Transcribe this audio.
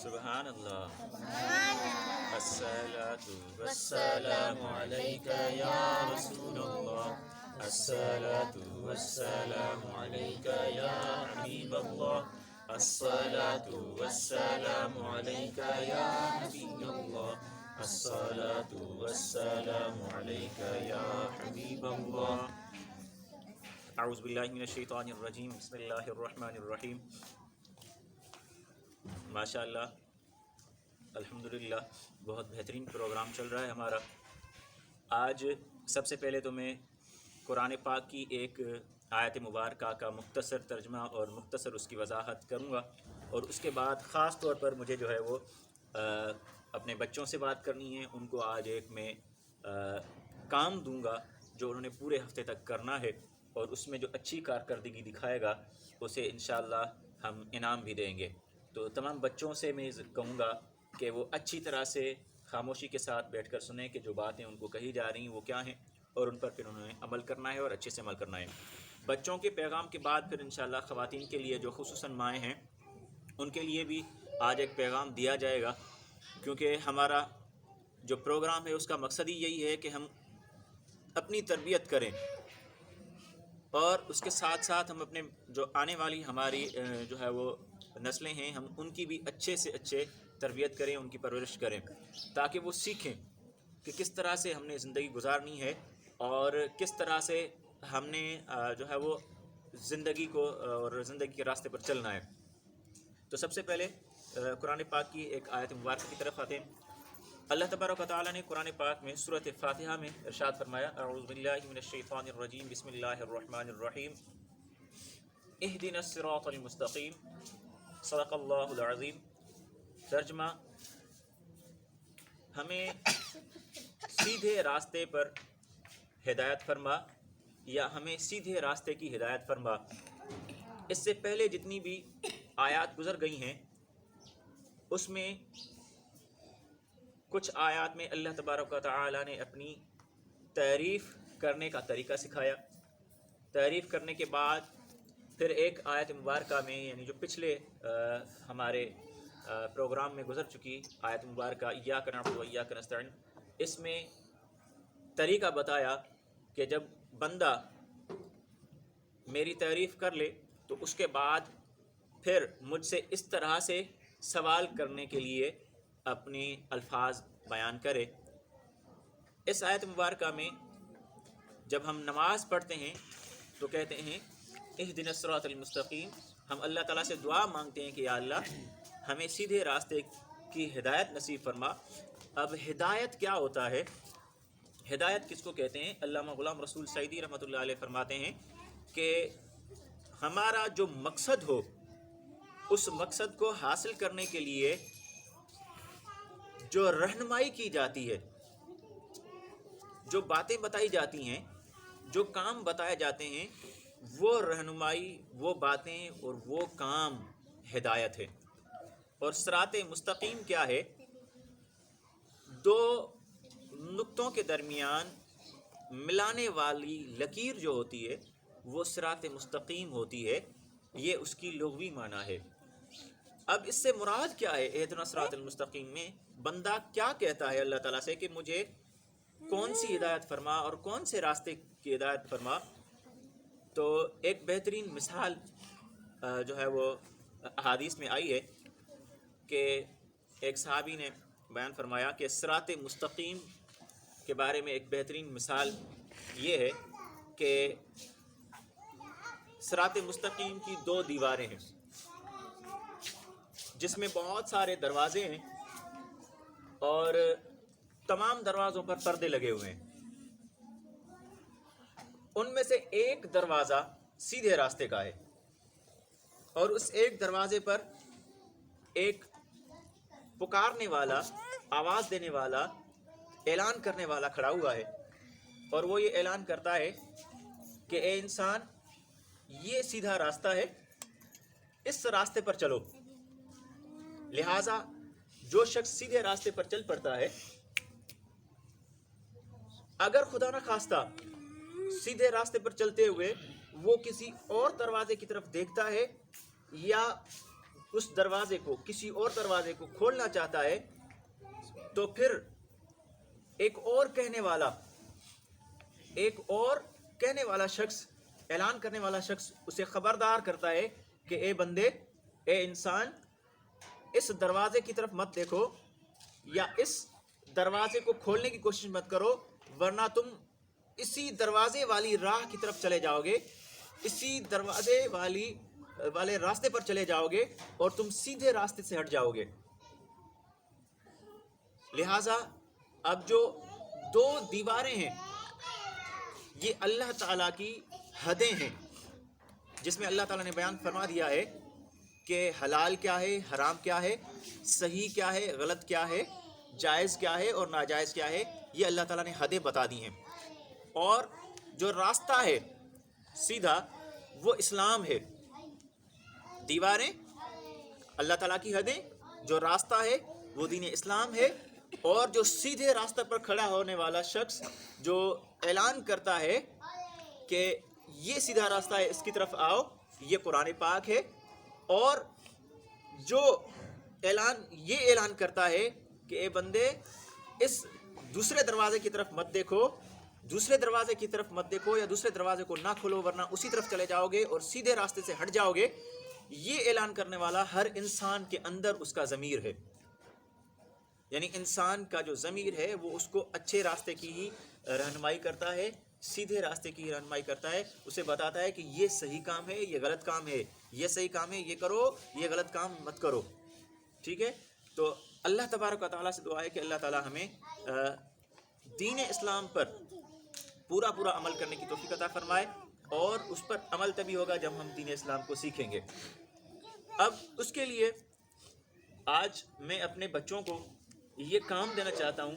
سبحان اللہ. الصلاۃ والسلام علیک یا رسول اللہ. الصلاۃ والسلام علیک یا حبیب اللہ. الصلاۃ والسلام علیک یا نبی اللہ. الصلاۃ والسلام علیک یا حبیب اللہ. اعوذ باللہ من الشیطان الرجیم. بسم اللہ الرحمن الرحیم. ماشاء اللہ الحمدللہ بہت بہترین پروگرام چل رہا ہے ہمارا. آج سب سے پہلے تو میں قرآن پاک کی ایک آیت مبارکہ کا مختصر ترجمہ اور مختصر اس کی وضاحت کروں گا، اور اس کے بعد خاص طور پر مجھے جو ہے وہ اپنے بچوں سے بات کرنی ہے. ان کو آج ایک میں کام دوں گا جو انہوں نے پورے ہفتے تک کرنا ہے، اور اس میں جو اچھی کارکردگی دکھائے گا اسے انشاءاللہ ہم انعام بھی دیں گے. تو تمام بچوں سے میں کہوں گا کہ وہ اچھی طرح سے خاموشی کے ساتھ بیٹھ کر سنیں کہ جو باتیں ان کو کہی جا رہی ہیں وہ کیا ہیں، اور ان پر پھر انہوں نے عمل کرنا ہے اور اچھے سے عمل کرنا ہے. بچوں کے پیغام کے بعد پھر انشاءاللہ خواتین کے لیے جو خصوصاً مائیں ہیں ان کے لیے بھی آج ایک پیغام دیا جائے گا، کیونکہ ہمارا جو پروگرام ہے اس کا مقصد ہی یہی ہے کہ ہم اپنی تربیت کریں، اور اس کے ساتھ ساتھ ہم اپنے جو آنے والی ہماری جو ہے وہ نسلیں ہیں ہم ان کی بھی اچھے سے اچھے تربیت کریں، ان کی پرورش کریں، تاکہ وہ سیکھیں کہ کس طرح سے ہم نے زندگی گزارنی ہے اور کس طرح سے ہم نے جو ہے وہ زندگی کو اور زندگی کے راستے پر چلنا ہے. تو سب سے پہلے قرآن پاک کی ایک آیت مبارکہ کی طرف آتے ہیں. اللہ تبارک و تعالیٰ نے قرآن پاک میں سورۃ فاتحہ میں ارشاد فرمایا: اعوذ باللہ من الشیطان الرجیم. بسم اللہ الرحمن الرحیم. اہدنا الصراط المستقیم. صدق اللہ العظیم. ترجمہ: ہمیں سیدھے راستے پر ہدایت فرما، یا ہمیں سیدھے راستے کی ہدایت فرما. اس سے پہلے جتنی بھی آیات گزر گئی ہیں اس میں کچھ آیات میں اللہ تبارک و تعالی نے اپنی تعریف کرنے کا طریقہ سکھایا. تعریف کرنے کے بعد پھر ایک آیت مبارکہ میں، یعنی جو پچھلے ہمارے پروگرام میں گزر چکی آیت مبارکہ ایاک نعبد و ایاک نستعین، اس میں طریقہ بتایا کہ جب بندہ میری تعریف کر لے تو اس کے بعد پھر مجھ سے اس طرح سے سوال کرنے کے لیے اپنے الفاظ بیان کرے. اس آیت مبارکہ میں جب ہم نماز پڑھتے ہیں تو کہتے ہیں اہدنا الصراط المستقیم. ہم اللہ تعالیٰ سے دعا مانگتے ہیں کہ یا اللہ ہمیں سیدھے راستے کی ہدایت نصیب فرما. اب ہدایت کیا ہوتا ہے؟ ہدایت کس کو کہتے ہیں؟ علامہ غلام رسول سعیدی رحمۃ اللہ علیہ فرماتے ہیں کہ ہمارا جو مقصد ہو اس مقصد کو حاصل کرنے کے لیے جو رہنمائی کی جاتی ہے، جو باتیں بتائی جاتی ہیں، جو کام بتائے جاتے ہیں، وہ رہنمائی، وہ باتیں اور وہ کام ہدایت ہے. اور صراط مستقیم کیا ہے؟ دو نقطوں کے درمیان ملانے والی لکیر جو ہوتی ہے وہ صراط مستقیم ہوتی ہے. یہ اس کی لغوی معنی ہے. اب اس سے مراد کیا ہے؟ اہدنا الصراط المستقیم میں بندہ کیا کہتا ہے اللہ تعالیٰ سے کہ مجھے کون سی ہدایت فرما اور کون سے راستے کی ہدایت فرما. تو ایک بہترین مثال جو ہے وہ احادیث میں آئی ہے کہ ایک صحابی نے بیان فرمایا کہ صراط مستقیم کے بارے میں ایک بہترین مثال یہ ہے کہ صراط مستقیم کی دو دیواریں ہیں جس میں بہت سارے دروازے ہیں، اور تمام دروازوں پر پردے لگے ہوئے ہیں. ان میں سے ایک دروازہ سیدھے راستے کا ہے، اور اس ایک دروازے پر ایک پکارنے والا، آواز دینے والا، اعلان کرنے والا کھڑا ہوا ہے، اور وہ یہ اعلان کرتا ہے کہ اے انسان، یہ سیدھا راستہ ہے، اس راستے پر چلو. لہٰذا جو شخص سیدھے راستے پر چل پڑتا ہے، اگر خدا نہ خواستہ سیدھے راستے پر چلتے ہوئے وہ کسی اور دروازے کی طرف دیکھتا ہے یا اس دروازے کو، کسی اور دروازے کو کھولنا چاہتا ہے تو پھر ایک اور کہنے والا شخص، اعلان کرنے والا شخص اسے خبردار کرتا ہے کہ اے بندے، اے انسان، اس دروازے کی طرف مت دیکھو یا اس دروازے کو کھولنے کی کوشش مت کرو، ورنہ تم اسی دروازے والی راہ کی طرف چلے جاؤ گے، اسی دروازے والے راستے پر چلے جاؤ گے اور تم سیدھے راستے سے ہٹ جاؤ گے۔ لہٰذا اب جو دو دیواریں ہیں یہ اللہ تعالیٰ کی حدیں ہیں، جس میں اللہ تعالیٰ نے بیان فرما دیا ہے کہ حلال کیا ہے، حرام کیا ہے، صحیح کیا ہے، غلط کیا ہے، جائز کیا ہے اور ناجائز کیا ہے، یہ اللہ تعالیٰ نے حدیں بتا دی ہیں۔ اور جو راستہ ہے سیدھا وہ اسلام ہے۔ دیواریں اللہ تعالیٰ کی حدیں، جو راستہ ہے وہ دین اسلام ہے، اور جو سیدھے راستہ پر کھڑا ہونے والا شخص جو اعلان کرتا ہے کہ یہ سیدھا راستہ ہے، اس کی طرف آؤ، یہ قرآن پاک ہے۔ اور جو یہ اعلان کرتا ہے کہ اے بندے، اس دوسرے دروازے کی طرف مت دیکھو، دوسرے دروازے کی طرف مت دیکھو یا دوسرے دروازے کو نہ کھولو، ورنہ اسی طرف چلے جاؤ گے اور سیدھے راستے سے ہٹ جاؤ گے، یہ اعلان کرنے والا ہر انسان کے اندر اس کا ضمیر ہے۔ یعنی انسان کا جو ضمیر ہے وہ اس کو اچھے راستے کی ہی رہنمائی کرتا ہے، سیدھے راستے کی رہنمائی کرتا ہے، اسے بتاتا ہے کہ یہ صحیح کام ہے، یہ غلط کام ہے، یہ صحیح کام ہے یہ کرو، یہ غلط کام مت کرو۔ ٹھیک ہے، تو اللہ تبارک و تعالیٰ سے دعا ہے کہ اللہ تعالیٰ ہمیں دین اسلام پر پورا عمل کرنے کی توفیق عطا فرمائے، اور اس پر عمل تبھی ہوگا جب ہم دین اسلام کو سیکھیں گے۔ اب اس کے لیے آج میں اپنے بچوں کو یہ کام دینا چاہتا ہوں